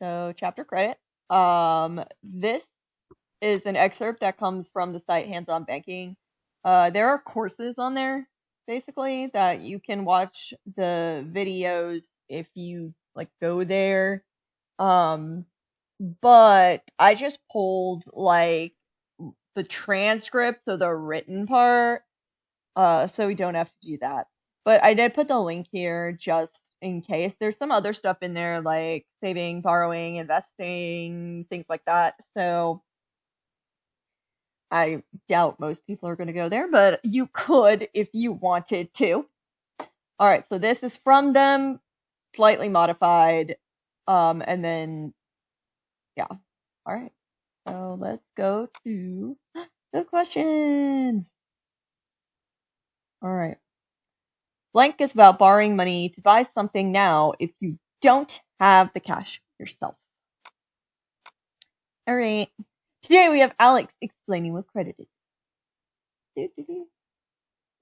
So chapter credit. This is an excerpt that comes from the site Hands On Banking. There are courses on there, basically, that you can watch the videos if you like go there. But I just pulled like the transcript, so the written part, so we don't have to do that. But I did put the link here just in case. There's some other stuff in there like saving, borrowing, investing, things like that. So I doubt most people are going to go there, but you could if you wanted to. All right, so this is from them, slightly modified. And then, yeah. All right, so let's go to the questions. All right. Blank is about borrowing money to buy something now if you don't have the cash yourself. All right. Today we have Alex explaining what credit is.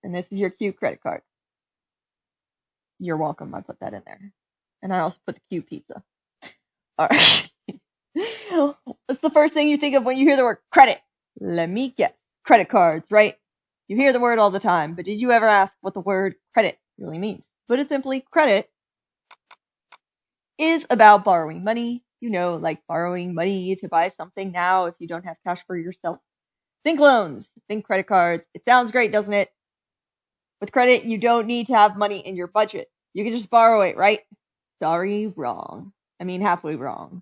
And this is your Q credit card. You're welcome. I put that in there. And I also put the Q pizza. All right. What's the first thing you think of when you hear the word credit? Let me guess. Credit cards, right? You hear the word all the time, but did you ever ask what the word credit really means? Put it simply, credit is about borrowing money. You know, like borrowing money to buy something now if you don't have cash for yourself. Think loans, think credit cards. It sounds great, doesn't it? With credit, you don't need to have money in your budget. You can just borrow it, right? Sorry, wrong. I mean, halfway wrong.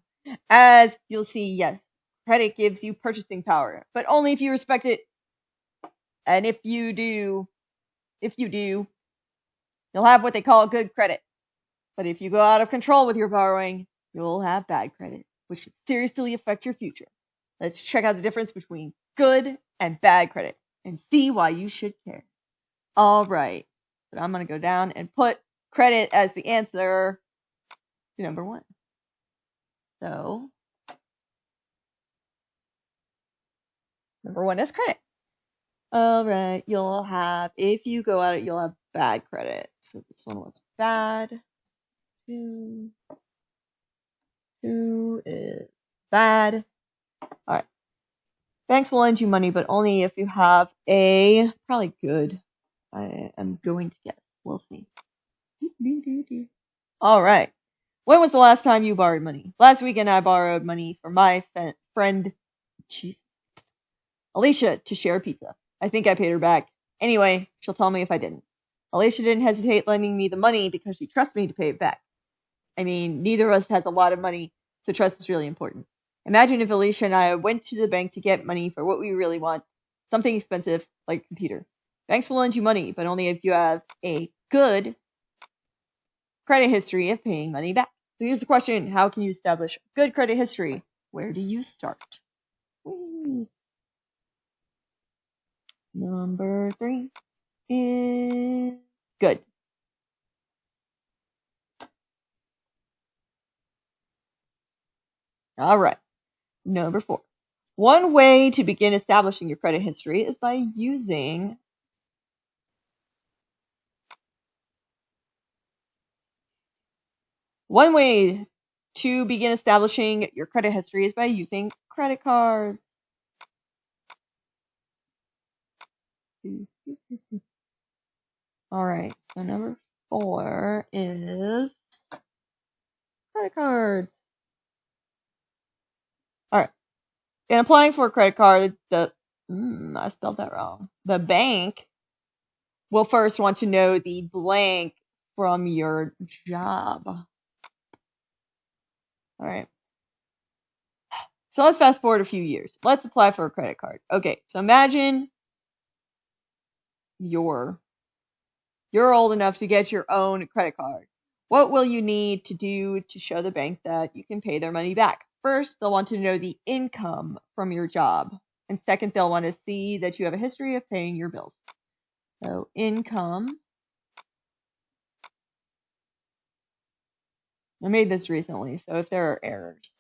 As you'll see, yes, credit gives you purchasing power, but only if you respect it. And if you do, you'll have what they call good credit. But if you go out of control with your borrowing, you'll have bad credit, which could seriously affect your future. Let's check out the difference between good and bad credit and see why you should care. All right, but I'm going to go down and put credit as the answer to number 1. So, number 1 is credit. All right, you'll have, if you go at it, you'll have bad credit. So this one was bad. 2 is bad. All right. Banks will lend you money, but only if you have a, probably good. I am going to guess. We'll see. All right. When was the last time you borrowed money? Last weekend I borrowed money from my friend, Alicia, to share pizza. I think I paid her back. Anyway, she'll tell me if I didn't. Alicia didn't hesitate lending me the money because she trusts me to pay it back. I mean, neither of us has a lot of money, so trust is really important. Imagine if Alicia and I went to the bank to get money for what we really want, something expensive like a computer. Banks will lend you money, but only if you have a good credit history of paying money back. So here's the question: how can you establish good credit history? Where do you start? Number 3 is good. All right. Number 4. One way to begin establishing your credit history is by using credit cards. All right, so number 4 is credit cards. All right, in applying for a credit card, I spelled that wrong. The bank will first want to know the blank from your job. All right. So let's fast forward a few years. Let's apply for a credit card. Okay, so imagine you're old enough to get your own credit card. What will you need to do to show the bank that you can pay their money back? First, they'll want to know the income from your job. And second, they'll want to see that you have a history of paying your bills. So income. I made this recently, so if there are errors,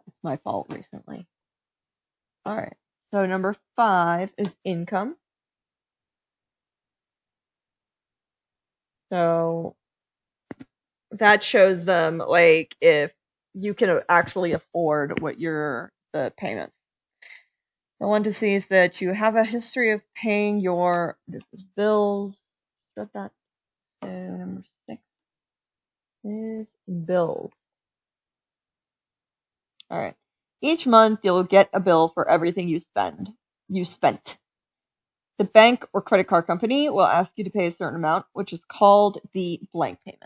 it's my fault recently. All right, so number 5 is income. So that shows them like if you can actually afford what the payments. The one to see is that you have a history of paying your, this is bills. Got that. So number 6 is bills. All right. Each month you'll get a bill for everything you spent. The bank or credit card company will ask you to pay a certain amount, which is called the blank payment.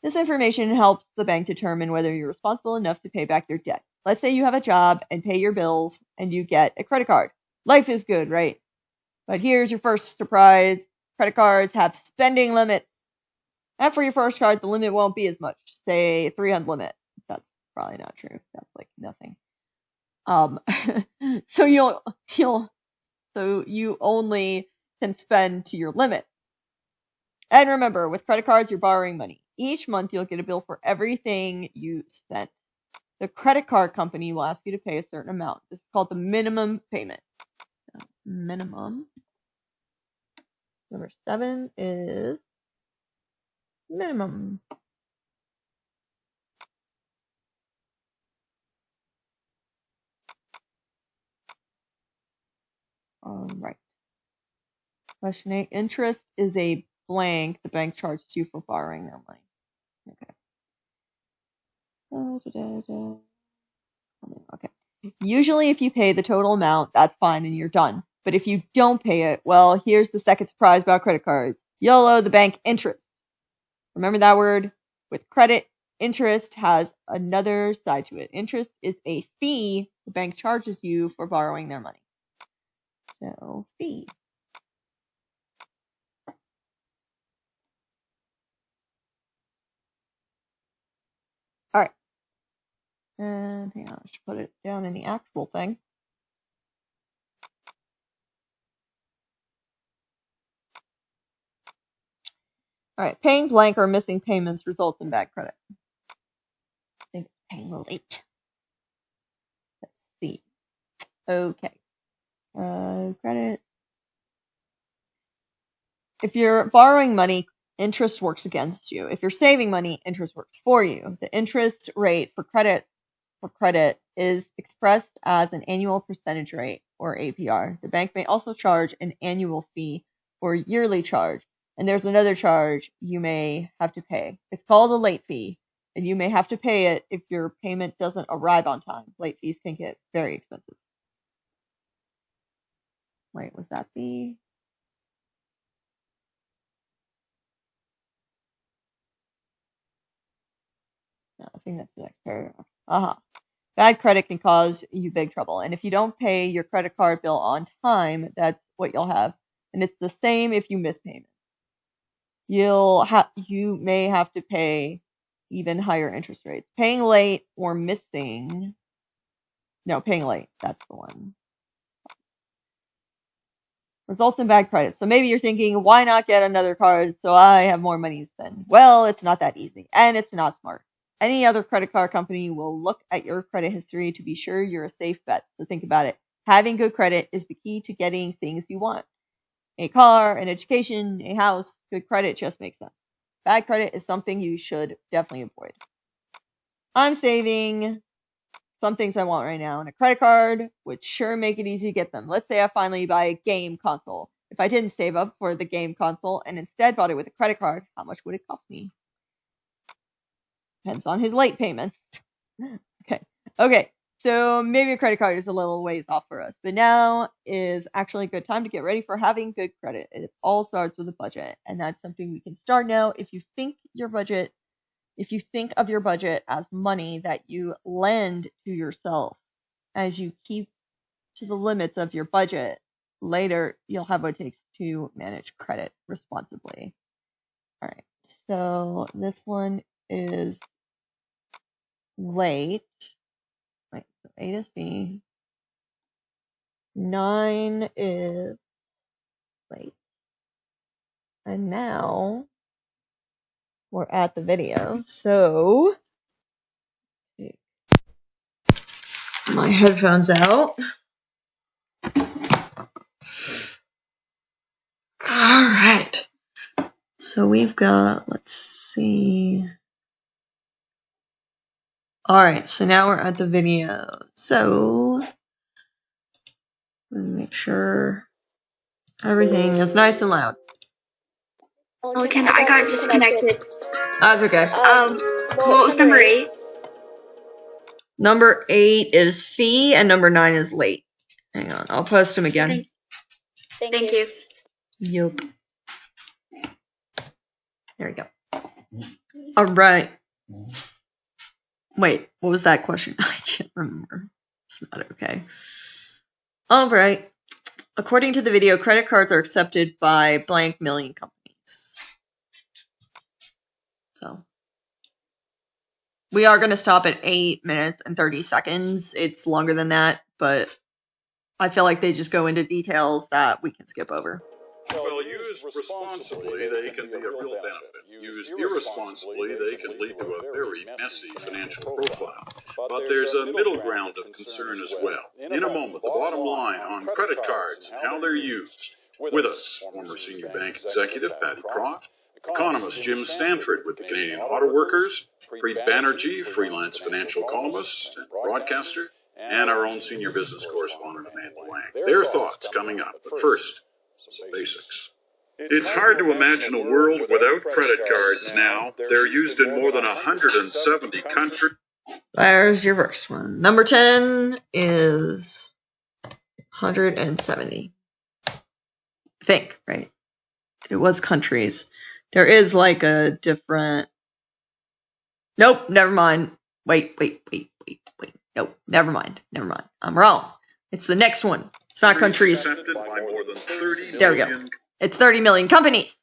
This information helps the bank determine whether you're responsible enough to pay back your debt. Let's say you have a job and pay your bills and you get a credit card. Life is good, right? But here's your first surprise. Credit cards have spending limits. And for your first card, the limit won't be as much. Say 300 limit. That's probably not true. That's like nothing. So you only can spend to your limit. And remember, with credit cards, you're borrowing money. Each month, you'll get a bill for everything you spent. The credit card company will ask you to pay a certain amount. This is called the minimum payment. So, minimum. Number 7 is minimum. All right. Question 8. Interest is a blank the bank charges you for borrowing their money. Okay. Usually if you pay the total amount, that's fine and you're done. But if you don't pay it, well, here's the second surprise about credit cards. You'll owe the bank interest. Remember that word? With credit, interest has another side to it. Interest is a fee the bank charges you for borrowing their money. So, fee. All right. And hang on, I should put it down in the actual thing. All right, paying blank or missing payments results in bad credit. I think it's paying late. Let's see. Okay. Credit. If you're borrowing money, interest works against you. If you're saving money, interest works for you. The interest rate for credit is expressed as an annual percentage rate, or APR. The bank may also charge an annual fee or yearly charge, and there's another charge you may have to pay. It's called a late fee, and you may have to pay it if your payment doesn't arrive on time. Late fees can get very expensive. Wait, was that the... No, I think that's the next paragraph. Bad credit can cause you big trouble, and if you don't pay your credit card bill on time, that's what you'll have. And it's the same if you miss payments. You may have to pay even higher interest rates. Paying late, that's the one. Results in bad credit. So maybe you're thinking, why not get another card so I have more money to spend? Well, it's not that easy, and it's not smart. Any other credit card company will look at your credit history to be sure you're a safe bet. So think about it. Having good credit is the key to getting things you want. A car, an education, a house. Good credit just makes sense. Bad credit is something you should definitely avoid. I'm saving some things I want right now, and a credit card would sure make it easy to get them. Let's say I finally buy a game console. If I didn't save up for the game console and instead bought it with a credit card, how much would it cost me? Depends on his late payments. Okay. So maybe a credit card is a little ways off for us, but now is actually a good time to get ready for having good credit. It all starts with a budget, and that's something we can start now. If you think of your budget as money that you lend to yourself, as you keep to the limits of your budget, later you'll have what it takes to manage credit responsibly. All right, so this one is late. Right, so 8 is B. 9 is late. And now we're at the video. So take my headphones out. Alright. So we've got, let's see. Alright, so now we're at the video. So, let me make sure everything is nice and loud. Oh, Ken, I got disconnected. That's okay. What was number 8? Number 8 is fee and number 9 is late. Hang on, I'll post them again. Thank you. Yup. There we go. Alright. Wait, what was that question? I can't remember. It's not okay. Alright. According to the video, credit cards are accepted by blank million companies. So, we are going to stop at 8 minutes and 30 seconds. It's longer than that, but I feel like they just go into details that we can skip over. Well, used responsibly, they can be a real benefit. Used irresponsibly, they can lead to a very messy financial profile. But there's a middle ground of concern as well. In a moment, the bottom line on credit cards and how they're used. With us, former senior bank executive Patty Croft, economist Jim Stanford with the Canadian Auto Workers, Preet Banerjee, freelance financial columnist and broadcaster, and our own senior business correspondent Amanda Lang. Their thoughts coming up, but first, some basics. It's hard to imagine a world without credit cards now. They're used in more than 170 countries. There's your first one. Number 10 is 170. I think, right? It was countries. There is like a different... Nope, never mind. Wait. Nope, never mind. I'm wrong. It's the next one. It's not countries. Accepted by more than 30 There we go. million. It's 30 million companies.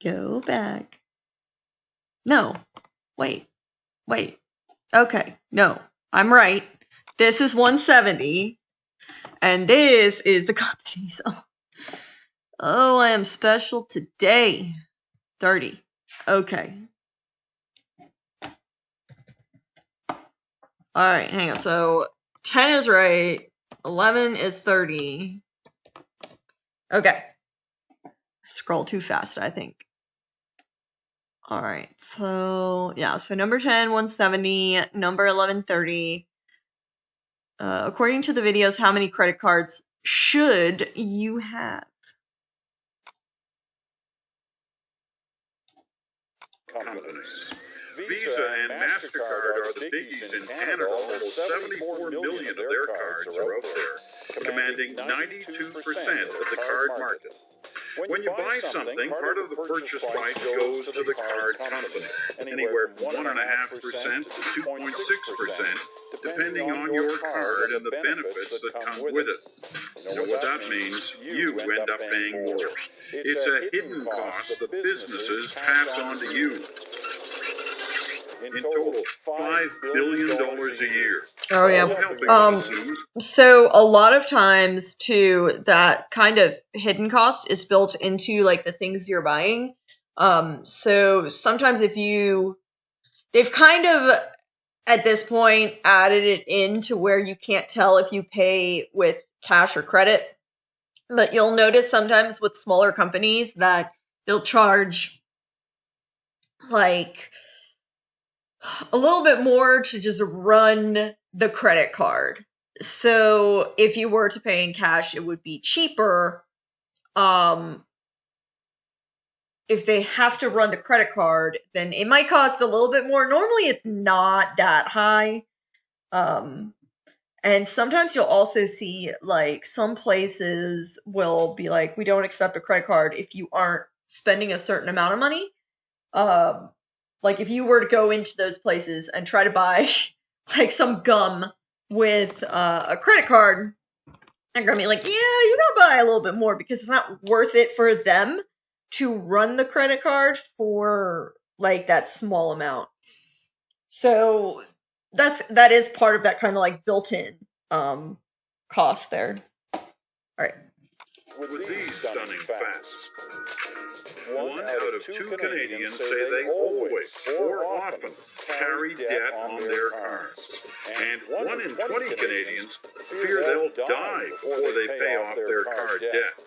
Go back. No. Wait. Okay. No. I'm right. This is 170. And this is the companies. Oh, I am special today. 30. Okay. Alright, hang on. So 10 is right. 11 is 30. Okay. I scrolled too fast, I think. Alright, so yeah, so number 10, 170, number 11, 30. According to the videos, how many credit cards should you have? Companies. Visa and MasterCard are the biggies in Canada. Almost 74 million of their cards are out there, commanding 92% of the card market. When you buy something, part of the purchase price goes to the card company, anywhere from 1.5% to 2.6%, depending on your card and the benefits that come with it. You know what that means? You end up paying more. It's a hidden cost that businesses pass on to you. In total, $5 billion a year. Oh yeah. So a lot of times too, that kind of hidden cost is built into like the things you're buying. So sometimes they've kind of at this point added it into where you can't tell if you pay with cash or credit. But you'll notice sometimes with smaller companies that they'll charge like a little bit more to just run the credit card. So if you were to pay in cash, it would be cheaper. If they have to run the credit card, then it might cost a little bit more. Normally it's not that high. And sometimes you'll also see like some places will be like, we don't accept a credit card if you aren't spending a certain amount of money. Like if you were to go into those places and try to buy like some gum with a credit card, they're gonna be like, yeah, you gotta buy a little bit more because it's not worth it for them to run the credit card for like that small amount. So that is part of that kind of like built-in cost there. All right. with these stunning facts. 1 out of 2 Canadians say they always, or often, carry debt on their cards. And 1 in 20 Canadians fear they'll die before they pay off their card debt.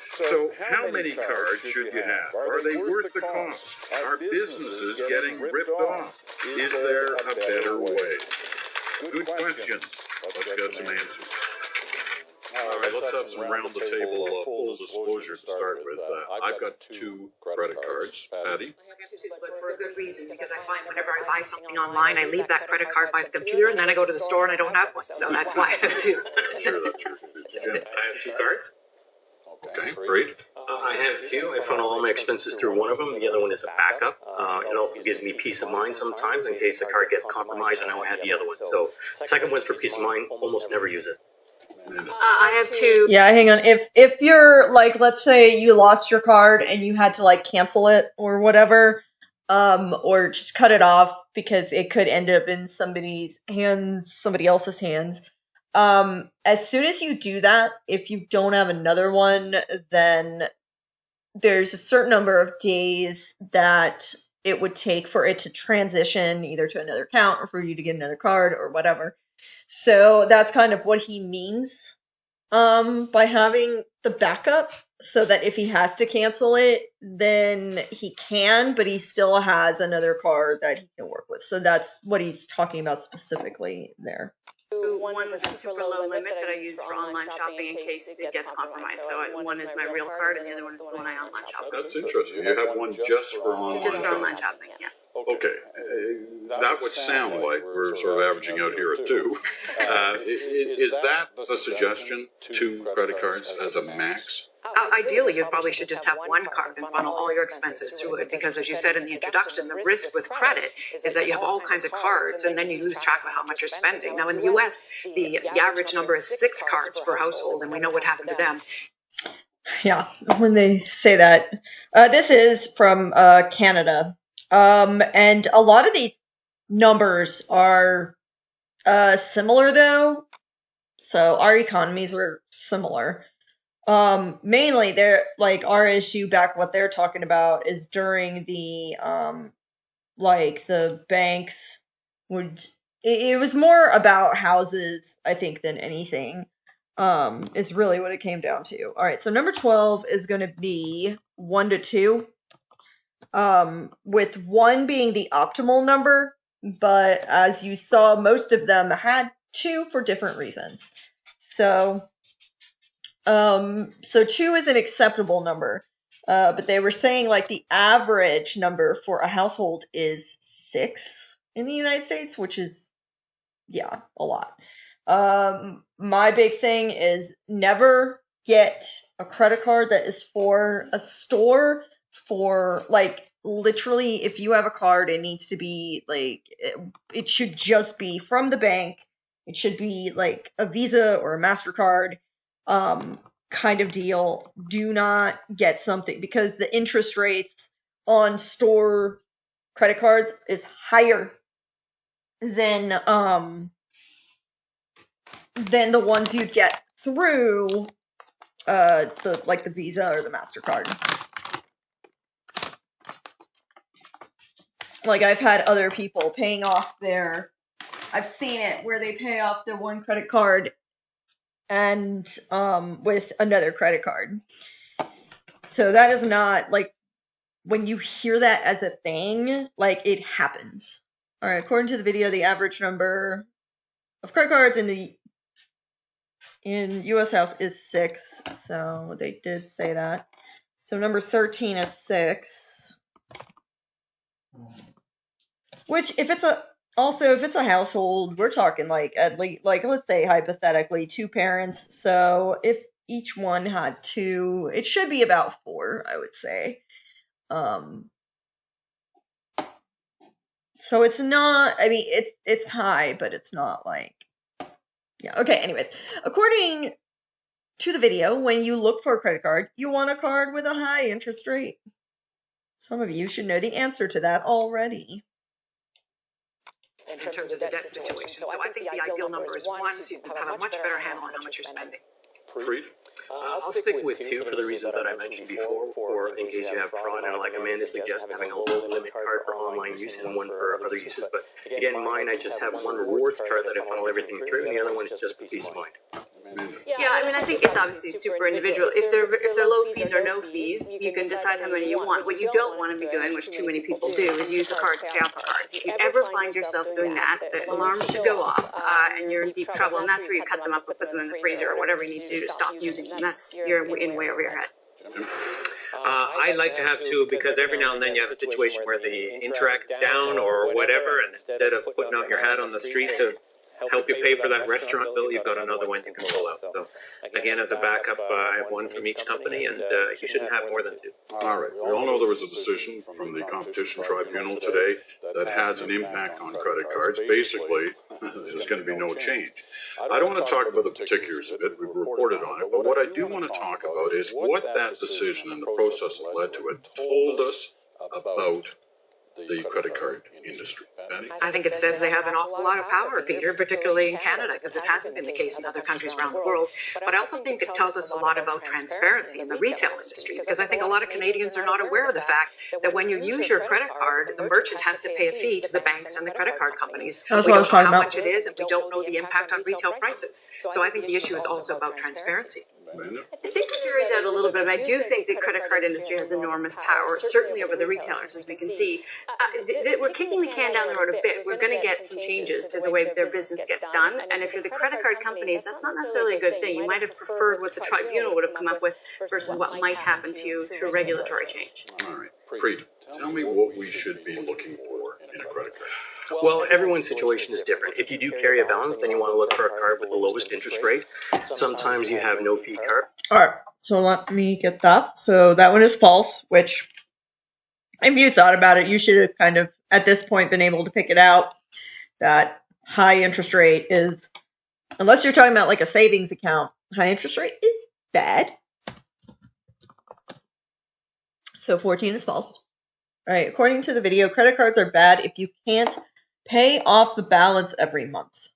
So how many cards should you have? Are they worth the cost? Are businesses getting ripped off? Is there a better way? Good questions. Let's get some answers. All right, let's have some round-the-table full disclosure to start with. I've got 2 credit cards. Patty? I have 2, but for a good reason, because I find whenever I buy something online, I leave that credit card by the computer, and then I go to the store and I don't have one. So that's why I have 2. Sure, that's your Jim. I have 2 cards. Okay, great. I have 2. I funnel all my expenses through one of them. The other one is a backup. It also gives me peace of mind sometimes in case the card gets compromised. I know I have the other one. So second one's for peace of mind. Almost never use it. I have 2. Yeah, hang on. If you're like, let's say you lost your card and you had to like cancel it or whatever, or just cut it off because it could end up in somebody else's hands. As soon as you do that, if you don't have another one, then there's a certain number of days that it would take for it to transition either to another account or for you to get another card or whatever. So that's kind of what he means by having the backup, so that if he has to cancel it, then he can, but he still has another card that he can work with. So that's what he's talking about specifically there. One is a super low limit that I use for online shopping in case it gets compromised. So one is my real card, and the other one is the one I online shop. That's interesting. You have one just for online Just for shopping. online shopping, yeah. Okay, that would sound like we're sort of averaging out here at 2. Is that the suggestion? 2 credit cards as a max? Ideally, you probably should just have one card and funnel all your expenses through it, because as you said in the introduction, the risk with credit is that you have all kinds of cards and then you lose track of how much you're spending. Now in the US, the average number is 6 cards per household, and we know what happened to them. Yeah, when they say that. This is from Canada. And a lot of these numbers are similar though. So our economies were similar. Mainly they're like our issue back, what they're talking about is during the like the banks would, it was more about houses, I think, than anything. Is really what it came down to. All right, so number 12 is going to be 1 to 2. With 1 being the optimal number, but as you saw, most of them had 2 for different reasons. So 2 is an acceptable number, but they were saying like the average number for a household is 6 in the United States, which is, yeah, a lot. My big thing is never get a credit card that is for a store. For like literally, if you have a card, it needs to be like, it should just be from the bank. It should be like a Visa or a MasterCard kind of deal. Do not get something, because the interest rates on store credit cards is higher than the ones you'd get through the Visa or the MasterCard. Like I've had other people paying off I've seen it where they pay off their one credit card and with another credit card. So that is not, like, when you hear that as a thing, like, it happens. All right, according to the video, the average number of credit cards in U.S. house is 6. So they did say that. So number 13 is 6. Which, if it's a household, we're talking like at least, like, let's say hypothetically 2 parents. So if each one had 2, it should be about 4, I would say. So it's not, I mean, it's high, but it's not like, yeah. Okay, anyways, according to the video, when you look for a credit card, you want a card with a high interest rate. Some of you should know the answer to that already. In terms of the debt situation. So I think the ideal number is 1, so you can have a much better handle on how much you're spending. Preet? I'll stick with two for the reasons that I mentioned before, or in case you have fraud, and like Amanda suggested, having a low limit card for online use and one for other uses. But again, mine, I just have one rewards card that I funnel everything through, and the other one is just for peace of mind. Yeah, I mean, I think it's obviously super individual. If they're low fees or no fees, you can decide how many you want. What you don't want to be doing, which too many people do, is use a card to pay off a card. If you ever find yourself doing that, the alarm should go off, and you're in deep trouble. And that's where you cut them up or put them in the freezer or whatever you need to do to stop using them. You're in way over your head. I like to have two because every now and then you have a situation where the Interac down or whatever, and instead of putting out your hat on the street to help you pay for that restaurant bill, you've got another one you can pull out. So again, as a backup, I have one from each company, and you shouldn't have more than two. All right. We all know there was a decision from the Competition Tribunal today that has an impact on credit cards. Basically, there's going to be no change. I don't want to talk about the particulars of it. We've reported on it. But what I do want to talk about is what that decision and the process that led to it told us about the credit card industry. Penny? I think it says they have an awful lot of power, Peter, particularly in Canada, because it hasn't been the case in other countries around the world. But I also think it tells us a lot about transparency in the retail industry, because I think a lot of Canadians are not aware of the fact that when you use your credit card, the merchant has to pay a fee to the banks and the credit card companies. That's We what I don't was know talking how about. much it is, and we don't know the impact on retail prices. So I think the issue is also about transparency. Amanda? I think the jury's out a little bit. I do think the credit card industry has enormous power, certainly over the retailers, as we can see. We're kicking the can down the road a bit. We're going to get some changes to the way their business gets done. And if you're the credit card companies, that's not necessarily a good thing. You might have preferred what the tribunal would have come up with versus what might happen to you through regulatory change. All right. Preet, tell me what we should be looking for in a credit card. Well, everyone's situation is different. If you do carry a balance, then you want to look for a card with the lowest interest rate. Sometimes you have no fee card. Alright, so let me get that. So that one is false, which, if you thought about it, you should have kind of, at this point, been able to pick it out. That high interest rate is, unless you're talking about like a savings account, high interest rate is bad. So 14 is false. Alright, according to the video, credit cards are bad if you can't pay off the balance every month.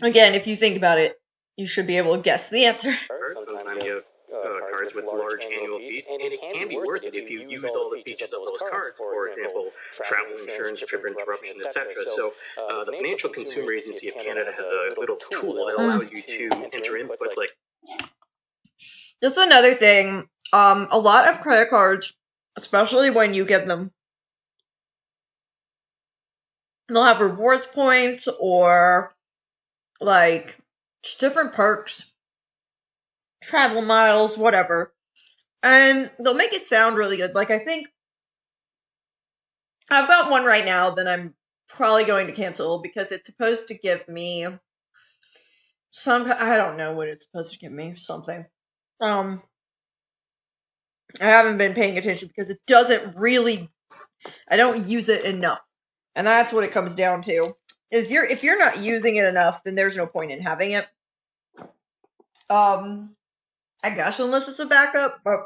Again, if you think about it, you should be able to guess the answer. Sometimes you have cards with large annual fees, and it can be worth it if you've used all the features of those cards. For example, travel insurance, trip interruption, etc. So the Financial Consumer Agency of Canada has a little tool that allows you to enter inputs like. Just another thing, a lot of credit cards, especially when you get them, they'll have rewards points or like just different perks, travel miles, whatever. And they'll make it sound really good. Like, I think I've got one right now that I'm probably going to cancel because it's supposed to give me I don't know what it's supposed to give me, something. I haven't been paying attention because it doesn't really, I don't use it enough. And that's what it comes down to. Is if you're not using it enough, then there's no point in having it. I guess unless it's a backup, but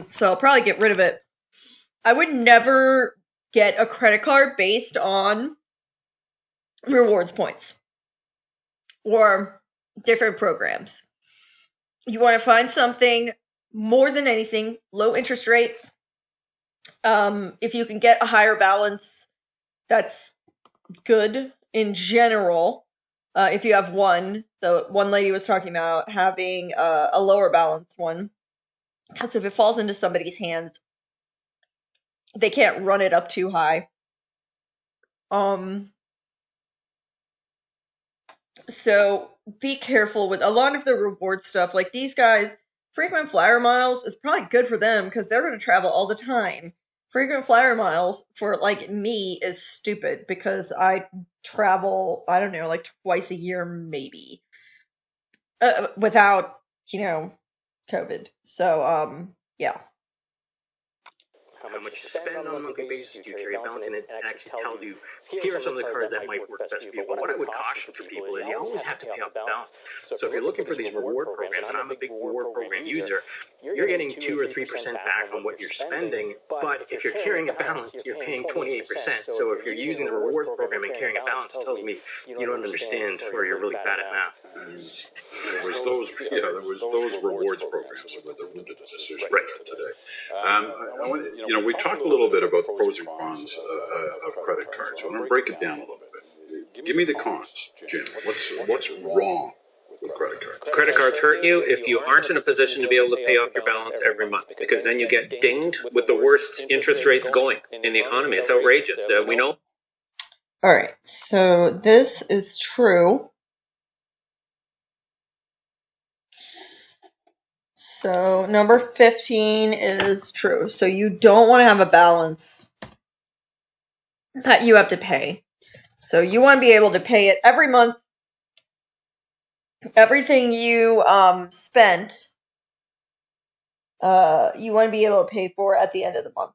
so I'll probably get rid of it. I would never get a credit card based on rewards points or different programs. You want to find something, more than anything, low interest rate. If you can get a higher balance, that's good in general. If you have one, the one lady was talking about having a lower balance one, because if it falls into somebody's hands, they can't run it up too high. So be careful with a lot of the reward stuff. Like these guys, frequent flyer miles is probably good for them because they're going to travel all the time. Frequent flyer miles for like me is stupid because I travel, I don't know, like twice a year maybe, without, COVID. So, yeah. how much you spend on a monthly basis, do you carry a balance, and it actually tells you, here are some of the cards that might work best for you. But what I would caution for people is you always have to pay off the balance. So if you're looking for these reward programs, and I'm a big reward program user, you're getting 2 or 3% back on what you're spending, but if you're carrying a balance, you're paying 28%. So if you're using the rewards program and carrying a balance, it tells me you don't understand or you're really bad at math. There was those rewards programs that were the root of the decision today. We talked a little bit about the pros and cons of credit cards. I want to break it down a little bit. Give me the cons, Jim. What's wrong with credit cards? Credit cards hurt you if you aren't in a position to be able to pay off your balance every month, because then you get dinged with the worst interest rates going in the economy. It's outrageous. We know. All right, so this is true. So number 15 is true. So you don't want to have a balance that you have to pay. So you want to be able to pay it every month. Everything you spent, you want to be able to pay for at the end of the month.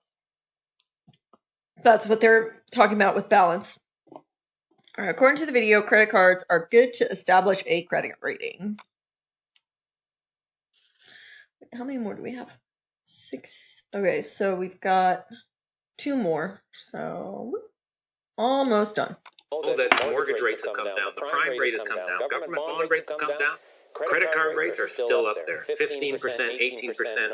That's what they're talking about with balance. All right, according to the video, credit cards are good to establish a credit rating. How many more do we have? 6. Okay, so we've got 2 more. So almost done. That mortgage rates have come down, the prime rate has come down, government bond rates have come down. Credit card rates are still up there. 15%, 18%,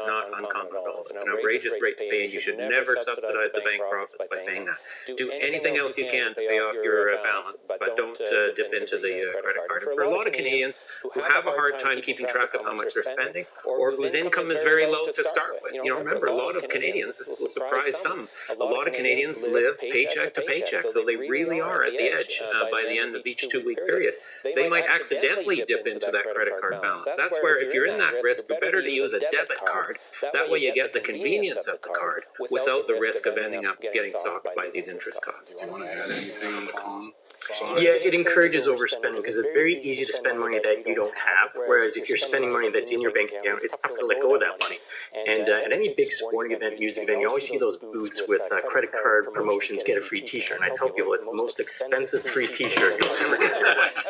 not uncommon at all. It's an outrageous rate to pay, and you should never subsidize the bank profits by paying that. Do anything else you can to pay off your balance, but don't dip into the credit card. And for a lot of Canadians who have a hard time keeping track of how much they're spending, or whose income is very low to start with. Remember, a lot of Canadians, this will surprise some, a lot of Canadians live paycheck to paycheck, so they really are at the edge by the end of each 2-week period. They might accidentally dip into that credit card balance. That's where, if you're in that risk, it's better to use a debit card. That way you get the convenience of the card without the risk of ending up getting socked by these interest costs. Do you want to add anything on the con? Yeah, it encourages overspending because it's very easy to spend money that you don't have. Whereas if you're spending money that's in your bank account, it's tough to let go of that money. And at any big sporting event, music event, you always see those booths with credit card promotions, get a free T-shirt. And I tell people it's the most expensive free T-shirt you'll ever get in your life.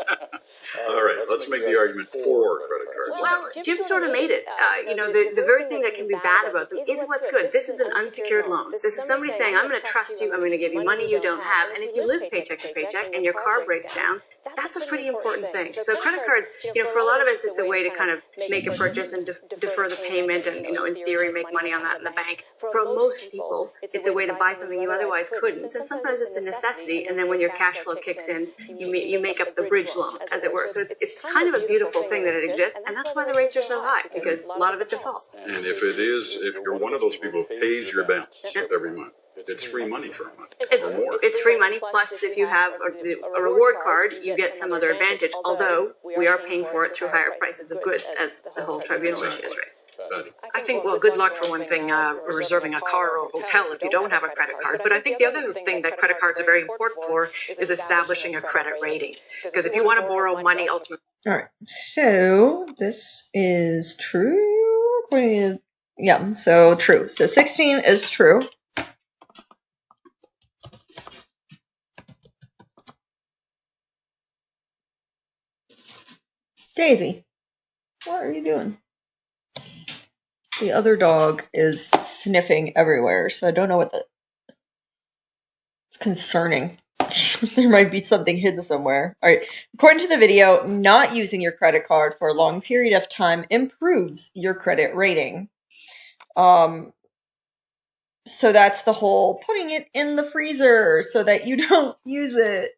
All right, let's make the argument for credit cards. Well, Jim sort of made it. The very thing that can be bad about them is what's good. This is an unsecured loan. This is somebody saying, I'm going to trust you, I'm going to give you money you don't have. And if you live paycheck to paycheck and your car breaks down, that's a pretty important thing. So credit cards, for a lot of us, it's a way to kind of make a purchase and defer the payment and, in theory, make money on that in the bank. For most people, it's a way to buy something you otherwise couldn't. And sometimes it's a necessity, and then when your cash flow kicks in, you make up the bridge loan, as it were. So it's kind of a beautiful thing that it exists, and that's why the rates are so high, because a lot of it defaults. And if you're one of those people who pays your balance every month, it's free money for a month or more. It's free money, plus if you have a reward card, you get some other advantage, although we are paying for it through higher prices of goods, as the whole tribunal issue has raised. I think, well, good luck for one thing, reserving a car or a hotel if you don't have a credit card. But I think the other thing that credit cards are very important for is establishing a credit rating. Because if you want to borrow money, ultimately... All right, so this is true. Yeah, so true. So 16 is true. Daisy, what are you doing? The other dog is sniffing everywhere, so I don't know what it's concerning. There might be something hidden somewhere. All right. According to the video, not using your credit card for a long period of time improves your credit rating. So that's the whole putting it in the freezer so that you don't use it.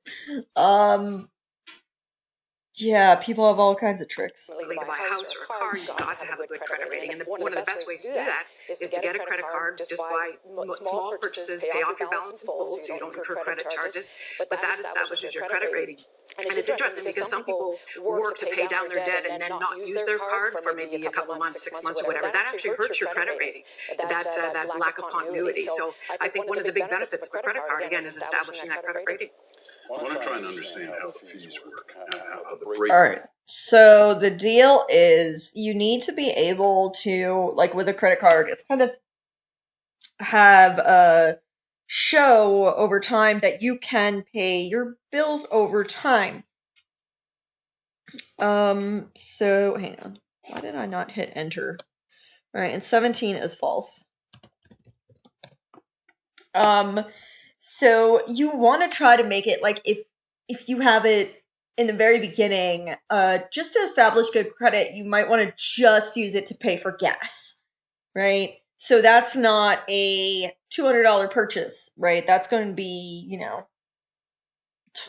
Yeah, people have all kinds of tricks. To buy a house or a car, you've got to have a good credit rating. And one of the best ways to do that is to get a credit card, just buy small purchases, pay off your balance in full so you don't incur credit charges. But that establishes your credit rating. And it's interesting because some people work to pay down their debt and then not use their card for maybe a couple of months, 6 months or whatever. That actually hurts your credit rating, that lack of continuity. So I think one of the big benefits of a credit card, again, is establishing that credit rating. I want to try and understand how the fees work. All right. So the deal is you need to be able to, like with a credit card, it's kind of have show over time that you can pay your bills over time. So hang on. Why did I not hit enter? All right, and 17 is false. So you want to try to make it like if you have it in the very beginning, just to establish good credit, you might want to just use it to pay for gas, right? So that's not a $200 purchase, right? That's going to be, you know,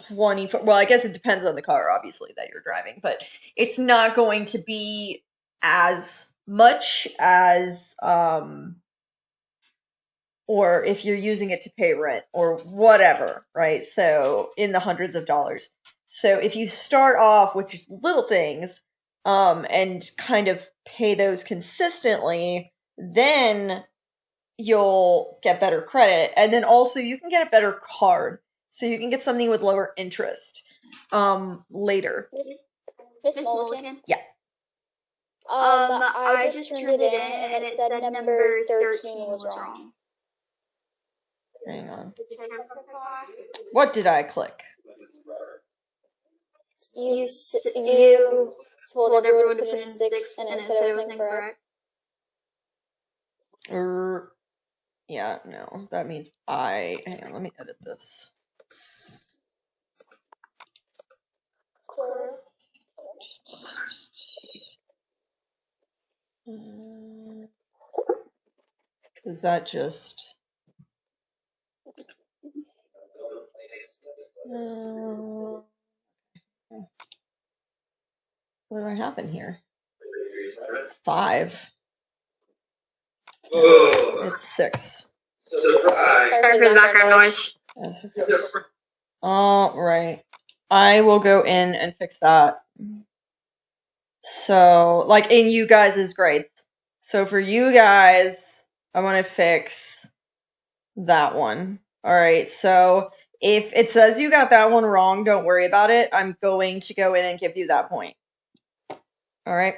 20. Well, I guess it depends on the car, obviously, that you're driving, but it's not going to be as much as, or if you're using it to pay rent or whatever, right? So in the hundreds of dollars. So if you start off with just little things, and kind of pay those consistently, then you'll get better credit. And then also you can get a better card. So you can get something with lower interest, later. Miss Mulligan? Yeah. I just turned it in and it said number 13 was wrong. Hang on. What did I click? You told everyone to put in 6 and it said it was incorrect. Yeah, no, that means hang on, let me edit this. Is that just... what do I have in here? 5. It's 6. Surprise. Sorry for the background noise. That's okay. All right. I will go in and fix that. So, like in you guys' grades. So for you guys, I want to fix that one. All right. So if it says you got that one wrong, don't worry about it. I'm going to go in and give you that point. All right.